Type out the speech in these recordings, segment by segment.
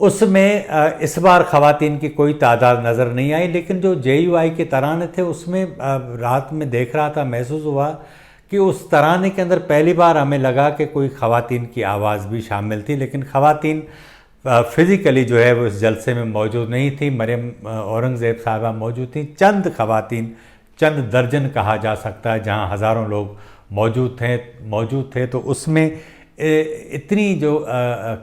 اس میں اس بار خواتین کی کوئی تعداد نظر نہیں آئی، لیکن جو جے یو آئی کے ترانے تھے اس میں رات میں دیکھ رہا تھا، محسوس ہوا کہ اس ترانے کے اندر پہلی بار ہمیں لگا کہ کوئی خواتین کی آواز بھی شامل تھی، لیکن خواتین فزیکلی جو ہے وہ اس جلسے میں موجود نہیں تھی۔ مریم اورنگزیب صاحبہ موجود تھیں، چند خواتین، چند درجن کہا جا سکتا ہے، جہاں ہزاروں لوگ موجود تھے، تو اس میں اتنی جو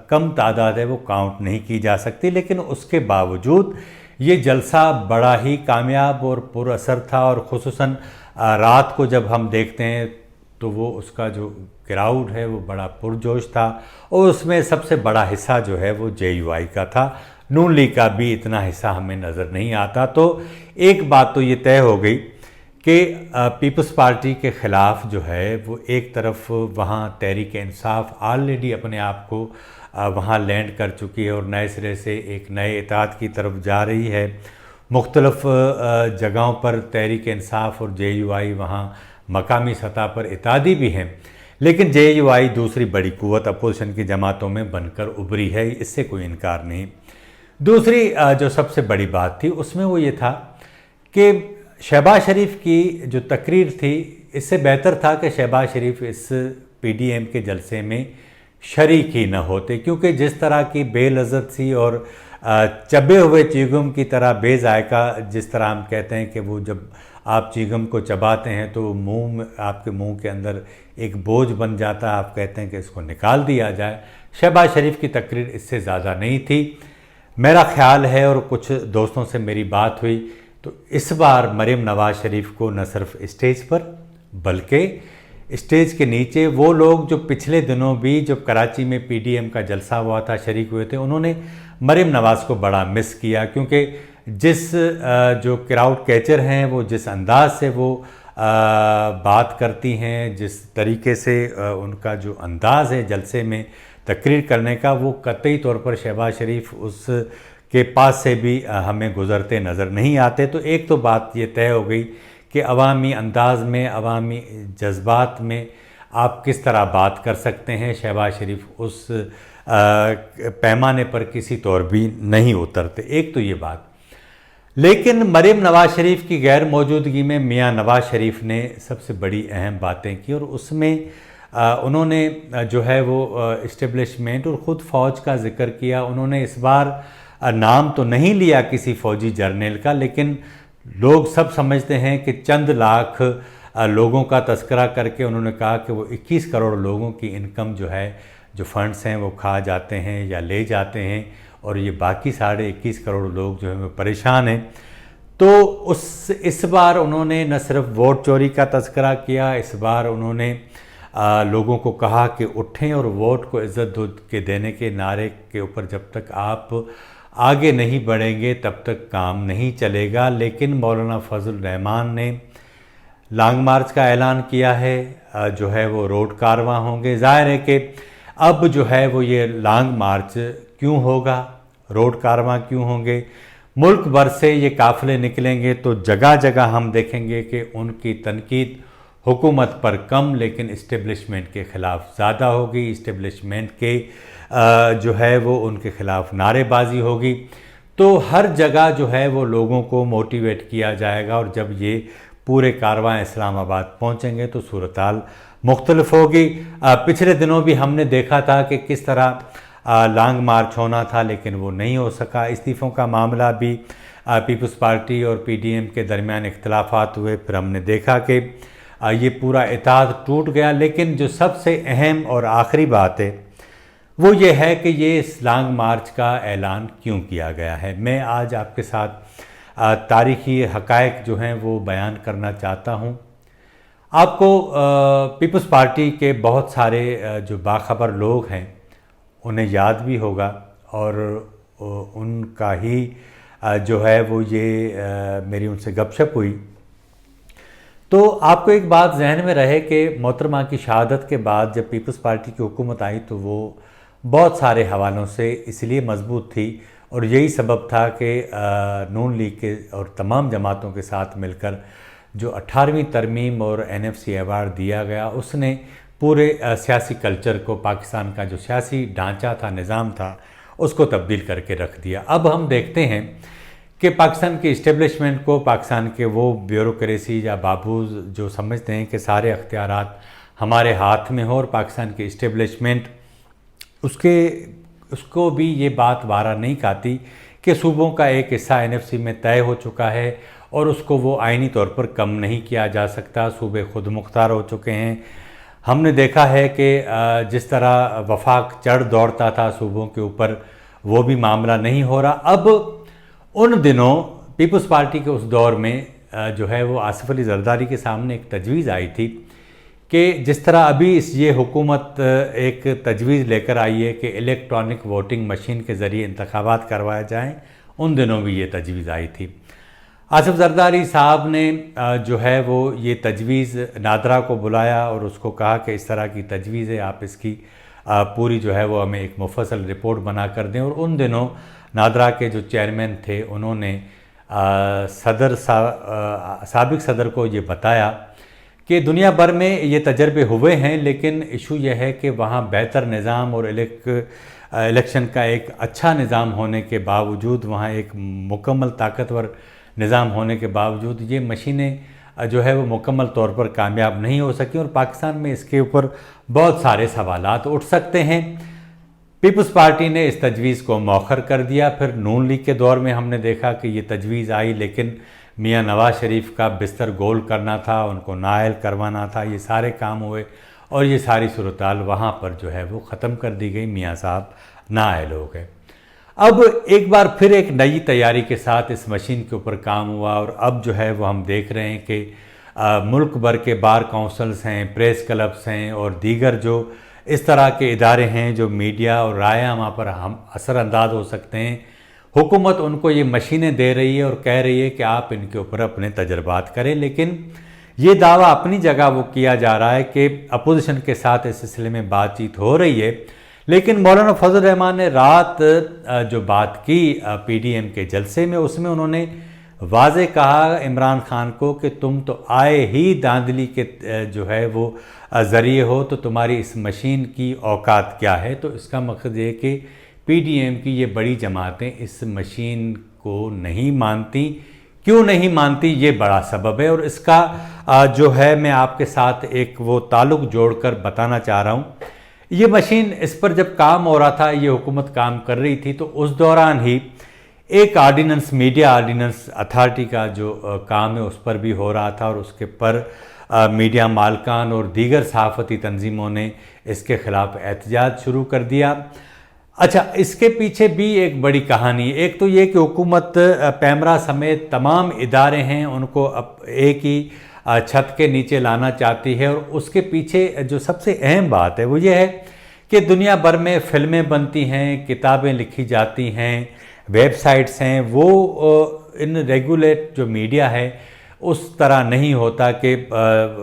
کم تعداد ہے وہ کاؤنٹ نہیں کی جا سکتی، لیکن اس کے باوجود یہ جلسہ بڑا ہی کامیاب اور پر اثر تھا، اور خصوصاً رات کو جب ہم دیکھتے ہیں تو وہ اس کا جو کراؤڈ ہے وہ بڑا پرجوش تھا، اور اس میں سب سے بڑا حصہ جو ہے وہ جے یو آئی کا تھا، نون لیگ کا بھی اتنا حصہ ہمیں نظر نہیں آتا۔ تو ایک بات تو یہ طے ہو گئی کہ پیپلز پارٹی کے خلاف جو ہے وہ ایک طرف وہاں تحریک انصاف آلریڈی اپنے آپ کو وہاں لینڈ کر چکی ہے اور نئے سرے سے ایک نئے اتحاد کی طرف جا رہی ہے۔ مختلف جگہوں پر تحریک انصاف اور جے یو آئی وہاں مقامی سطح پر اتحادی بھی ہیں، لیکن جے یو آئی دوسری بڑی قوت اپوزیشن کی جماعتوں میں بن کر ابھری ہے، اس سے کوئی انکار نہیں۔ دوسری جو سب سے بڑی بات تھی اس میں وہ یہ تھا کہ شہباز شریف کی جو تقریر تھی، اس سے بہتر تھا کہ شہباز شریف اس پی ڈی ایم کے جلسے میں شریک ہی نہ ہوتے، کیونکہ جس طرح کی بے لذت سی اور چبے ہوئے چیگم کی طرح بے ذائقہ، جس طرح ہم کہتے ہیں کہ وہ جب آپ چیگم کو چباتے ہیں تو آپ کے منہ کے اندر ایک بوجھ بن جاتا ہے، آپ کہتے ہیں کہ اس کو نکال دیا جائے، شہباز شریف کی تقریر اس سے زیادہ نہیں تھی۔ میرا خیال ہے، اور کچھ دوستوں سے میری بات ہوئی، تو اس بار مریم نواز شریف کو نہ صرف اسٹیج پر بلکہ اسٹیج کے نیچے وہ لوگ جو پچھلے دنوں بھی جب کراچی میں پی ڈی ایم کا جلسہ ہوا تھا شریک ہوئے تھے، انہوں نے مریم نواز کو بڑا مس کیا، کیونکہ جس جو کراؤڈ کیچر ہیں، وہ جس انداز سے وہ بات کرتی ہیں، جس طریقے سے ان کا جو انداز ہے جلسے میں تقریر کرنے کا، وہ قطعی طور پر شہباز شریف اس کے پاس سے بھی ہمیں گزرتے نظر نہیں آتے۔ تو ایک تو بات یہ طے ہو گئی کہ عوامی انداز میں، عوامی جذبات میں آپ کس طرح بات کر سکتے ہیں، شہباز شریف اس پیمانے پر کسی طور بھی نہیں اترتے، ایک تو یہ بات۔ لیکن مریم نواز شریف کی غیر موجودگی میں میاں نواز شریف نے سب سے بڑی اہم باتیں کی، اور اس میں انہوں نے جو ہے وہ اسٹیبلشمنٹ اور خود فوج کا ذکر کیا۔ انہوں نے اس بار نام تو نہیں لیا کسی فوجی جرنیل کا، لیکن لوگ سب سمجھتے ہیں کہ چند لاکھ لوگوں کا تذکرہ کر کے انہوں نے کہا کہ وہ 21 کروڑ لوگوں کی انکم جو ہے، جو فنڈز ہیں وہ کھا جاتے ہیں یا لے جاتے ہیں، اور یہ باقی 21.5 کروڑ لوگ جو ہیں وہ پریشان ہیں۔ تو اس بار انہوں نے نہ صرف ووٹ چوری کا تذکرہ کیا، اس بار انہوں نے لوگوں کو کہا کہ اٹھیں اور ووٹ کو عزت کے دینے کے نعرے کے اوپر جب تک آپ آگے نہیں بڑھیں گے تب تک کام نہیں چلے گا۔ لیکن مولانا فضل الرحمان نے لانگ مارچ کا اعلان کیا ہے، جو ہے وہ روڈ کارواں ہوں گے۔ ظاہر ہے کہ اب جو ہے وہ یہ لانگ مارچ کیوں ہوگا، روڈ کارواں کیوں ہوں گے، ملک بھر سے یہ قافلے نکلیں گے، تو جگہ جگہ ہم دیکھیں گے کہ ان کی تنقید حکومت پر کم لیکن اسٹیبلشمنٹ کے خلاف زیادہ ہوگی، اسٹیبلشمنٹ کے جو ہے وہ ان کے خلاف نعرے بازی ہوگی۔ تو ہر جگہ جو ہے وہ لوگوں کو موٹیویٹ کیا جائے گا، اور جب یہ پورے کارواں اسلام آباد پہنچیں گے تو صورتحال مختلف ہوگی۔ پچھلے دنوں بھی ہم نے دیکھا تھا کہ کس طرح لانگ مارچ ہونا تھا لیکن وہ نہیں ہو سکا۔ استعفوں کا معاملہ بھی پیپلز پارٹی اور پی ڈی ایم کے درمیان اختلافات ہوئے، پھر ہم نے دیکھا کہ یہ پورا اتحاد ٹوٹ گیا۔ لیکن جو سب سے اہم اور آخری بات ہے وہ یہ ہے کہ یہ اس لانگ مارچ کا اعلان کیوں کیا گیا ہے۔ میں آج آپ کے ساتھ تاریخی حقائق جو ہیں وہ بیان کرنا چاہتا ہوں۔ آپ کو پیپلز پارٹی کے بہت سارے جو باخبر لوگ ہیں انہیں یاد بھی ہوگا، اور ان کا ہی جو ہے وہ یہ میری ان سے گپ شپ ہوئی۔ تو آپ کو ایک بات ذہن میں رہے کہ محترمہ کی شہادت کے بعد جب پیپلز پارٹی کی حکومت آئی تو وہ بہت سارے حوالوں سے اس لیے مضبوط تھی، اور یہی سبب تھا کہ نون لیگ کے اور تمام جماعتوں کے ساتھ مل کر جو 18ویں ترمیم اور NFC ایوارڈ دیا گیا، اس نے پورے سیاسی کلچر کو، پاکستان کا جو سیاسی ڈھانچہ تھا، نظام تھا، اس کو تبدیل کر کے رکھ دیا۔ اب ہم دیکھتے ہیں کہ پاکستان کی اسٹیبلشمنٹ کو، پاکستان کے وہ بیوروکریسی یا بابوز جو سمجھتے ہیں کہ سارے اختیارات ہمارے ہاتھ میں ہو، اور پاکستان کی اسٹیبلشمنٹ اس کو بھی یہ بات وارا نہیں کھاتی کہ صوبوں کا ایک حصہ NFC میں طے ہو چکا ہے اور اس کو وہ آئینی طور پر کم نہیں کیا جا سکتا، صوبے خود مختار ہو چکے ہیں۔ ہم نے دیکھا ہے کہ جس طرح وفاق چڑھ دوڑتا تھا صوبوں کے اوپر، وہ بھی معاملہ نہیں ہو رہا۔ اب ان دنوں پیپلز پارٹی کے اس دور میں جو ہے وہ آصف علی زرداری کے سامنے ایک تجویز آئی تھی کہ جس طرح ابھی یہ حکومت ایک تجویز لے کر آئی ہے کہ الیکٹرانک ووٹنگ مشین کے ذریعے انتخابات کروائے جائیں، ان دنوں بھی یہ تجویز آئی تھی۔ آصف زرداری صاحب نے جو ہے وہ یہ تجویز نادرا کو بلایا اور اس کو کہا کہ اس طرح کی تجویز ہے، آپ اس کی پوری جو ہے وہ ہمیں ایک مفصل رپورٹ بنا کر دیں۔ اور ان دنوں نادرا کے جو چیئرمین تھے انہوں نے سابق صدر کو یہ بتایا کہ دنیا بھر میں یہ تجربے ہوئے ہیں، لیکن ایشو یہ ہے کہ وہاں بہتر نظام اور الیکشن کا ایک اچھا نظام ہونے کے باوجود، وہاں ایک مکمل طاقتور نظام ہونے کے باوجود یہ مشینیں جو ہے وہ مکمل طور پر کامیاب نہیں ہو سکیں، اور پاکستان میں اس کے اوپر بہت سارے سوالات اٹھ سکتے ہیں۔ پیپلز پارٹی نے اس تجویز کو مؤخر کر دیا۔ پھر نون لیگ کے دور میں ہم نے دیکھا کہ یہ تجویز آئی، لیکن میاں نواز شریف کا بستر گول کرنا تھا، ان کو نااہل کروانا تھا، یہ سارے کام ہوئے اور یہ ساری صورتحال وہاں پر جو ہے وہ ختم کر دی گئی، میاں صاحب نااہل ہو گئے۔ اب ایک بار پھر ایک نئی تیاری کے ساتھ اس مشین کے اوپر کام ہوا، اور اب جو ہے وہ ہم دیکھ رہے ہیں کہ ملک بھر کے بار کونسلز ہیں، پریس کلبز ہیں اور دیگر جو اس طرح کے ادارے ہیں جو میڈیا اور رائے عامہ پر ہم اثر انداز ہو سکتے ہیں، حکومت ان کو یہ مشینیں دے رہی ہے اور کہہ رہی ہے کہ آپ ان کے اوپر اپنے تجربات کریں۔ لیکن یہ دعویٰ اپنی جگہ وہ کیا جا رہا ہے کہ اپوزیشن کے ساتھ اس سلسلے میں بات چیت ہو رہی ہے، لیکن مولانا فضل الرحمان نے رات جو بات کی PDM کے جلسے میں، اس میں انہوں نے واضح کہا عمران خان کو کہ تم تو آئے ہی دھاندلی کے جو ہے وہ ذریعے ہو، تو تمہاری اس مشین کی اوقات کیا ہے؟ تو اس کا مقصد یہ کہ PDM کی یہ بڑی جماعتیں اس مشین کو نہیں مانتی۔ کیوں نہیں مانتی؟ یہ بڑا سبب ہے، اور اس کا جو ہے میں آپ کے ساتھ ایک وہ تعلق جوڑ کر بتانا چاہ رہا ہوں۔ یہ مشین اس پر جب کام ہو رہا تھا، یہ حکومت کام کر رہی تھی، تو اس دوران ہی ایک آرڈیننس، میڈیا آرڈیننس اتھارٹی کا جو کام ہے اس پر بھی ہو رہا تھا، اور اس کے پر میڈیا مالکان اور دیگر صحافتی تنظیموں نے اس کے خلاف احتجاج شروع کر دیا۔ اچھا، اس کے پیچھے بھی ایک بڑی کہانی، ایک تو یہ کہ حکومت پیمرا سمیت تمام ادارے ہیں ان کو ایک ہی چھت کے نیچے لانا چاہتی ہے، اور اس کے پیچھے جو سب سے اہم بات ہے وہ یہ ہے کہ دنیا بھر میں فلمیں بنتی ہیں، کتابیں لکھی جاتی ہیں، ویب سائٹس ہیں، وہ ان ریگولیٹ جو میڈیا ہے اس طرح نہیں ہوتا کہ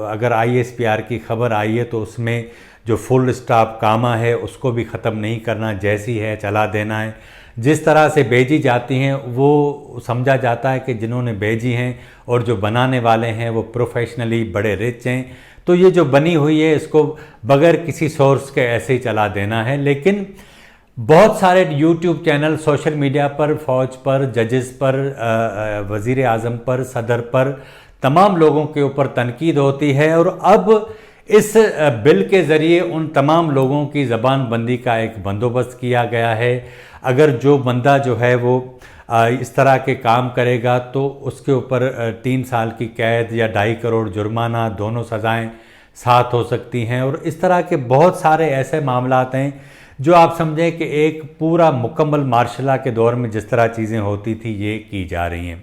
اگر ISPR کی خبر آئی ہے تو اس میں جو فل اسٹاپ کامہ ہے اس کو بھی ختم نہیں کرنا، جیسی ہے چلا دینا ہے۔ جس طرح سے بھیجی جاتی ہیں وہ سمجھا جاتا ہے کہ جنہوں نے بھیجی ہیں اور جو بنانے والے ہیں وہ پروفیشنلی بڑے رچ ہیں، تو یہ جو بنی ہوئی ہے اس کو بغیر کسی سورس کے ایسے ہی چلا دینا ہے۔ لیکن بہت سارے YouTube چینل سوشل میڈیا پر، فوج پر، ججز پر، وزیر اعظم پر، صدر پر، تمام لوگوں کے اوپر تنقید ہوتی ہے، اور اب اس بل کے ذریعے ان تمام لوگوں کی زبان بندی کا ایک بندوبست کیا گیا ہے۔ اگر جو بندہ جو ہے وہ اس طرح کے کام کرے گا تو اس کے اوپر 3 سال کی قید یا 2.5 کروڑ جرمانہ، دونوں سزائیں ساتھ ہو سکتی ہیں، اور اس طرح کے بہت سارے ایسے معاملات ہیں جو آپ سمجھیں کہ ایک پورا مکمل مارشل لا کے دور میں جس طرح چیزیں ہوتی تھی یہ کی جا رہی ہیں۔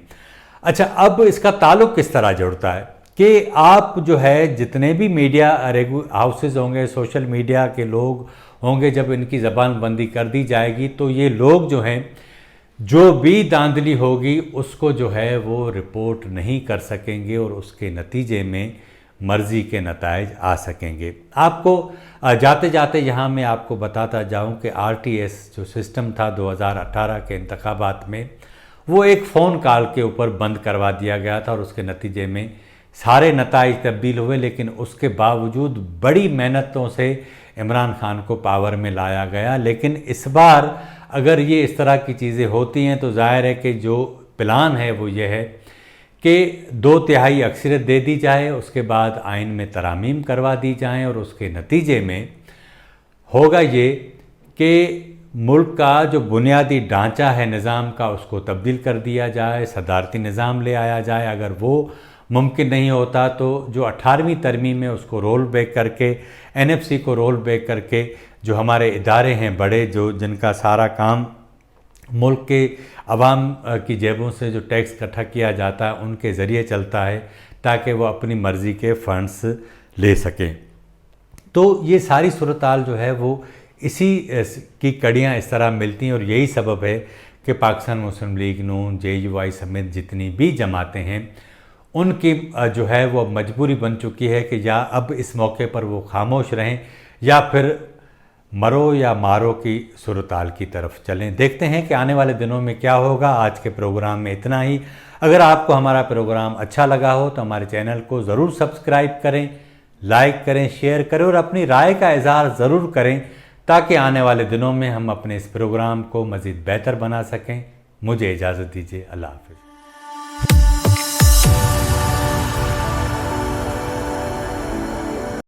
اچھا، اب اس کا تعلق کس طرح جڑتا ہے کہ آپ جو ہے جتنے بھی میڈیا ہاؤسز ہوں گے، سوشل میڈیا کے لوگ ہوں گے، جب ان کی زبان بندی کر دی جائے گی تو یہ لوگ جو ہیں جو بھی دھاندلی ہوگی اس کو جو ہے وہ رپورٹ نہیں کر سکیں گے، اور اس کے نتیجے میں مرضی کے نتائج آ سکیں گے۔ آپ کو جاتے جاتے یہاں میں آپ کو بتاتا جاؤں کہ RTS جو سسٹم تھا 2018 کے انتخابات میں، وہ ایک فون کال کے اوپر بند کروا دیا گیا تھا، اور اس کے نتیجے میں سارے نتائج تبدیل ہوئے، لیکن اس کے باوجود بڑی محنتوں سے عمران خان کو پاور میں لایا گیا۔ لیکن اس بار اگر یہ اس طرح کی چیزیں ہوتی ہیں تو ظاہر ہے کہ جو پلان ہے وہ یہ ہے کہ 2/3 اکثریت دے دی جائے، اس کے بعد آئین میں ترامیم کروا دی جائیں، اور اس کے نتیجے میں ہوگا یہ کہ ملک کا جو بنیادی ڈھانچہ ہے نظام کا اس کو تبدیل کر دیا جائے، صدارتی نظام لے آیا جائے۔ اگر وہ ممکن نہیں ہوتا تو جو 18ویں ترمیم ہے اس کو رول بیک کر کے، NFC کو رول بیک کر کے، جو ہمارے ادارے ہیں بڑے، جن کا سارا کام ملک کے عوام کی جیبوں سے جو ٹیکس اکٹھا کیا جاتا ہے ان کے ذریعے چلتا ہے، تاکہ وہ اپنی مرضی کے فنڈز لے سکیں۔ تو یہ ساری صورتحال جو ہے وہ اسی کی کڑیاں اس طرح ملتی ہیں، اور یہی سبب ہے کہ پاکستان مسلم لیگ نون، JUI سمیت جتنی بھی جماعتیں ہیں ان کی جو ہے وہ مجبوری بن چکی ہے کہ یا اب اس موقع پر وہ خاموش رہیں یا پھر مرو یا مارو کی صورتحال کی طرف چلیں۔ دیکھتے ہیں کہ آنے والے دنوں میں کیا ہوگا۔ آج کے پروگرام میں اتنا ہی۔ اگر آپ کو ہمارا پروگرام اچھا لگا ہو تو ہمارے چینل کو ضرور سبسکرائب کریں، لائک کریں، شیئر کریں، اور اپنی رائے کا اظہار ضرور کریں، تاکہ آنے والے دنوں میں ہم اپنے اس پروگرام کو مزید بہتر بنا سکیں۔ مجھے اجازت دیجیے، اللہ حافظ۔